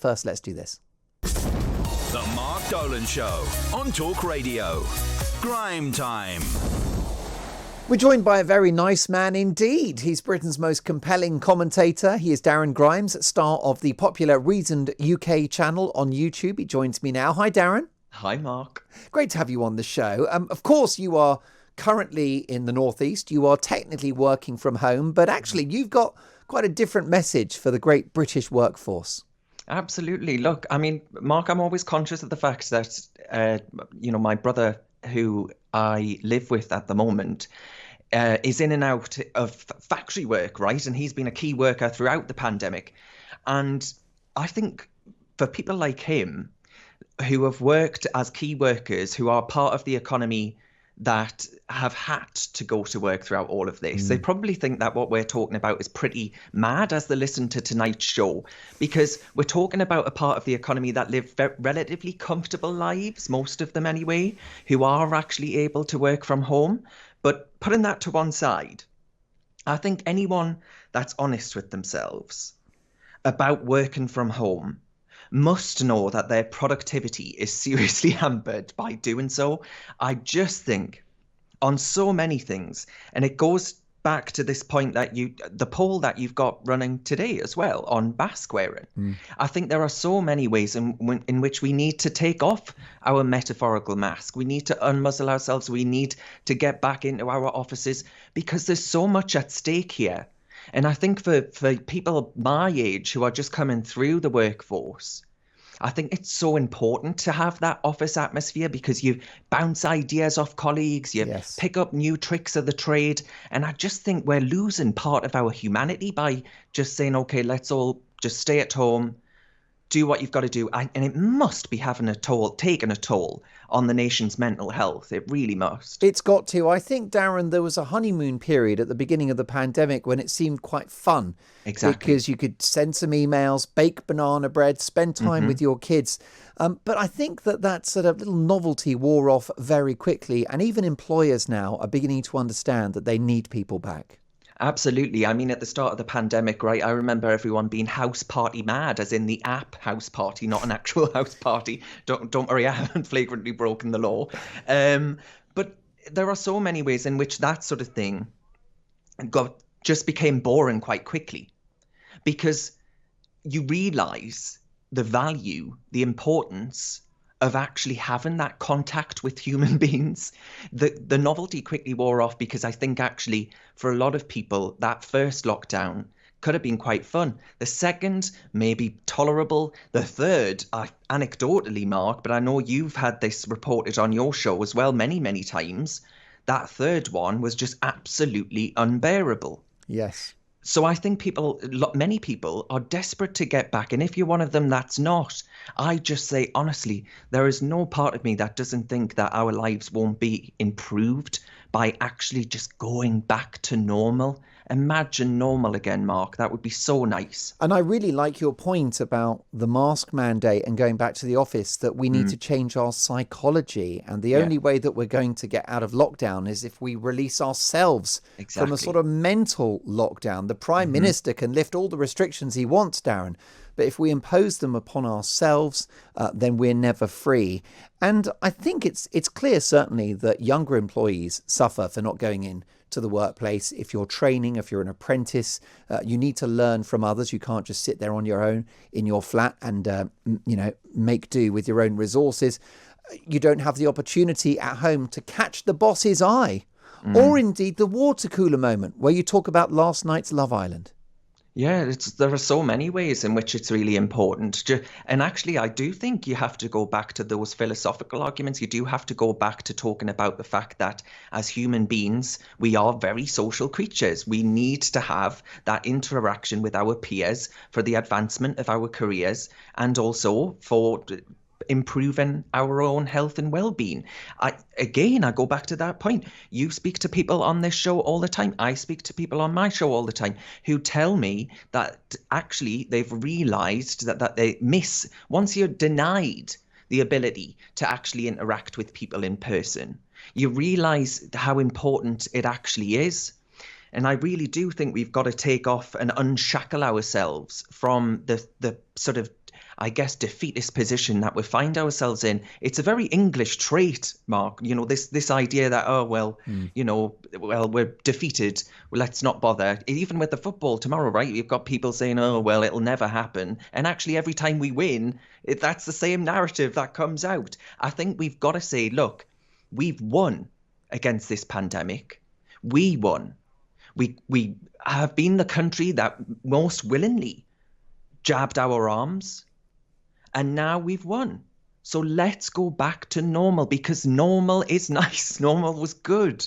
first, let's do this. The Mark Dolan Show on Talk Radio. Grime time. We're joined by a very nice man indeed. He's Britain's most compelling commentator. He is Darren Grimes, star of the popular Reasoned UK channel on YouTube. He joins me now. Hi, Darren. Hi, Mark. Great to have you on the show. Of course, you are currently in the Northeast. You are technically working from home, but actually you've got quite a different message for the great British workforce. Absolutely. Look, I mean, Mark, I'm always conscious of the fact that, my brother, who I live with at the moment, is in and out of factory work, right? And he's been a key worker throughout the pandemic. And I think for people like him who have worked as key workers, who are part of the economy that have had to go to work throughout all of this, they probably think that what we're talking about is pretty mad as they listen to tonight's show, because we're talking about a part of the economy that live relatively comfortable lives, most of them anyway, who are actually able to work from home. But putting that to one side, I think anyone that's honest with themselves about working from home must know that their productivity is seriously hampered by doing so. I just think on so many things, and it goes back to this point that the poll that you've got running today as well on mask wearing. I think there are so many ways in which we need to take off our metaphorical mask. We need to unmuzzle ourselves. We need to get back into our offices, because there's so much at stake here. And I think for people my age who are just coming through the workforce, I think it's so important to have that office atmosphere, because you bounce ideas off colleagues, you pick up new tricks of the trade. And I just think we're losing part of our humanity by just saying, OK, let's all just stay at home, do what you've got to do. And it must be taking a toll on the nation's mental health. It really must. It's got to. I think, Darren, there was a honeymoon period at the beginning of the pandemic when it seemed quite fun. Exactly. Because you could send some emails, bake banana bread, spend time with your kids. But I think that sort of little novelty wore off very quickly. And even employers now are beginning to understand that they need people back. Absolutely. I mean, at the start of the pandemic, right, I remember everyone being house party mad, as in the app house party, not an actual house party. Don't worry, I haven't flagrantly broken the law. But there are so many ways in which that sort of thing just became boring quite quickly, because you realise the value, the importance of actually having that contact with human beings. The novelty quickly wore off, because I think actually for a lot of people that first lockdown could have been quite fun. The second, maybe tolerable. The third, anecdotally, Mark, but I know you've had this reported on your show as well many, many times, that third one was just absolutely unbearable. Yes. So I think many people are desperate to get back. And if you're one of them that's not, I just say, honestly, there is no part of me that doesn't think that our lives won't be improved by actually just going back to normal. Imagine normal again, Mark. That would be so nice. And I really like your point about the mask mandate and going back to the office, that we need to change our psychology. And the only way that we're going to get out of lockdown is if we release ourselves from a sort of mental lockdown. The Prime Minister can lift all the restrictions he wants, Darren, but if we impose them upon ourselves, then we're never free. And I think it's clear, certainly, that younger employees suffer for not going in to the workplace. If you're training, if you're an apprentice, you need to learn from others. You can't just sit there on your own in your flat and, make do with your own resources. You don't have the opportunity at home to catch the boss's eye, or indeed the water cooler moment where you talk about last night's Love Island. Yeah, there are so many ways in which it's really important. And actually, I do think you have to go back to those philosophical arguments. You do have to go back to talking about the fact that as human beings, we are very social creatures. We need to have that interaction with our peers for the advancement of our careers, and also for improving our own health and well-being. I go back to that point. You speak to people on this show all the time. I speak to people on my show all the time who tell me that actually they've realized that they miss, once you're denied the ability to actually interact with people in person, you realize how important it actually is. And I really do think we've got to take off and unshackle ourselves from the sort of I guess, defeatist position that we find ourselves in. It's a very English trait, Mark. This idea that, oh, well, we're defeated. Well, let's not bother. Even with the football tomorrow, right? You've got people saying, oh, well, it'll never happen. And actually, every time we win, that's the same narrative that comes out. I think we've got to say, look, we've won against this pandemic. We won. We have been the country that most willingly jabbed our arms, and now we've won. So let's go back to normal, because normal is nice. Normal was good.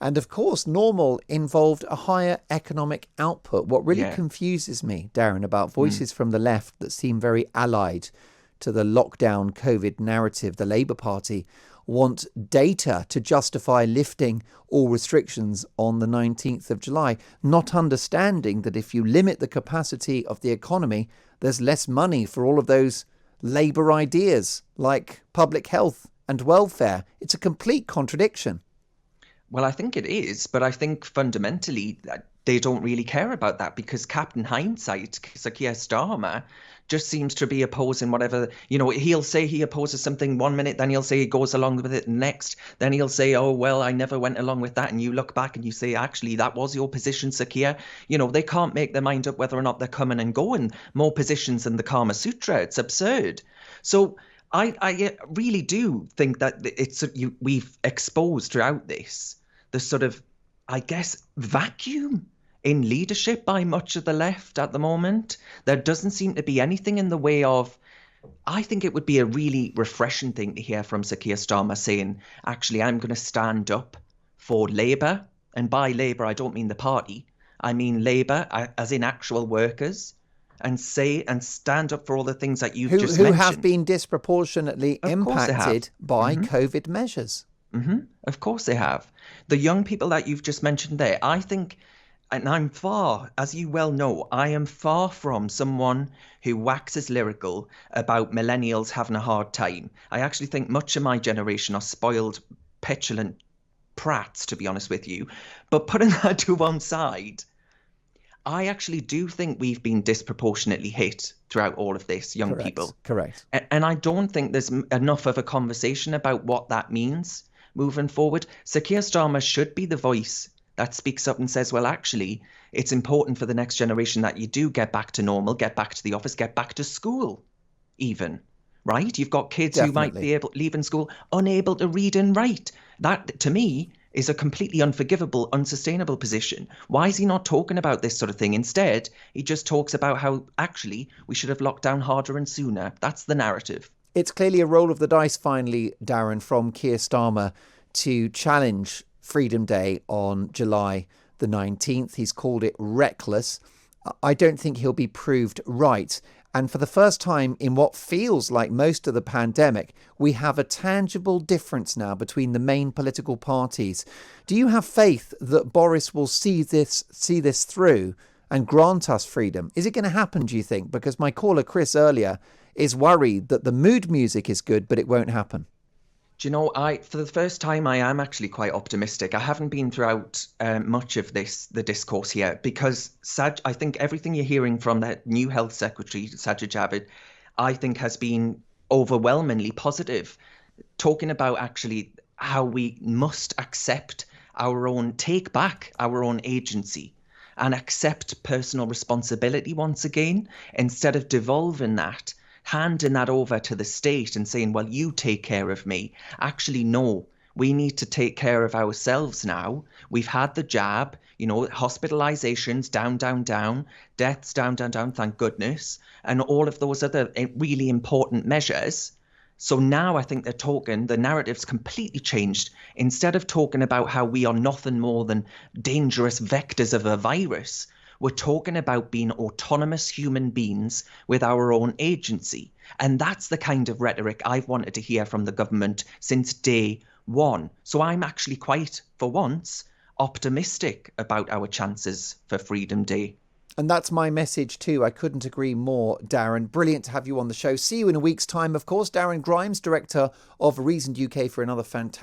And of course, normal involved a higher economic output. What really confuses me, Darren, about voices from the left that seem very allied to the lockdown COVID narrative, the Labour Party, want data to justify lifting all restrictions on the 19th of July, not understanding that if you limit the capacity of the economy, there's less money for all of those Labour ideas like public health and welfare. It's a complete contradiction. Well, I think it is, but I think fundamentally they don't really care about that, because Captain Hindsight, Sir Keir Starmer, just seems to be opposing whatever, he'll say he opposes something one minute, then he'll say he goes along with it next, then he'll say, oh, well, I never went along with that. And you look back and you say, actually, that was your position, Sir Keir. They can't make their mind up whether or not they're coming and going. More positions than the Kama Sutra. It's absurd. So I really do think that we've exposed throughout this the sort of, I guess, vacuum in leadership by much of the left at the moment. There doesn't seem to be anything in the way of, I think it would be a really refreshing thing to hear from Sir Keir Starmer saying, actually, I'm going to stand up for Labour. And by Labour, I don't mean the party. I mean Labour as in actual workers, and stand up for all the things that you've just mentioned. Who have been disproportionately impacted by COVID measures. Mm-hmm. Of course they have. The young people that you've just mentioned there, I think, and I'm far, as you well know, I am far from someone who waxes lyrical about millennials having a hard time. I actually think much of my generation are spoiled, petulant prats, to be honest with you. But putting that to one side, I actually do think we've been disproportionately hit throughout all of this, young people. Correct. And I don't think there's enough of a conversation about what that means moving forward. Sir Keir Starmer should be the voice that speaks up and says, well, actually, it's important for the next generation that you do get back to normal, get back to the office, get back to school even, right? You've got kids who might be leaving school unable to read and write. That, to me, is a completely unforgivable, unsustainable position. Why is he not talking about this sort of thing? Instead, he just talks about how, actually, we should have locked down harder and sooner. That's the narrative. It's clearly a roll of the dice, finally, Darren, from Keir Starmer to challenge Freedom Day on July the 19th. He's called it reckless. I don't think he'll be proved right. And for the first time in what feels like most of the pandemic, we have a tangible difference now between the main political parties. Do you have faith that Boris will see this through and grant us freedom? Is it going to happen, do you think? Because my caller, Chris, earlier is worried that the mood music is good, but it won't happen. Do you know, for the first time, I am actually quite optimistic. I haven't been throughout much of the discourse here, because I think everything you're hearing from the new health secretary, Sajid Javid, I think has been overwhelmingly positive, talking about actually how we must take back our own agency and accept personal responsibility once again, instead of devolving that, handing that over to the state and saying, well, you take care of me. Actually, no, we need to take care of ourselves now. We've had the jab, hospitalizations down, down, down, deaths down, down, down, thank goodness, and all of those other really important measures. So now I think the narrative's completely changed. Instead of talking about how we are nothing more than dangerous vectors of a virus, we're talking about being autonomous human beings with our own agency. And that's the kind of rhetoric I've wanted to hear from the government since day one. So I'm actually quite, for once, optimistic about our chances for Freedom Day. And that's my message too. I couldn't agree more, Darren. Brilliant to have you on the show. See you in a week's time, of course. Darren Grimes, Director of Reasoned UK, for another fantastic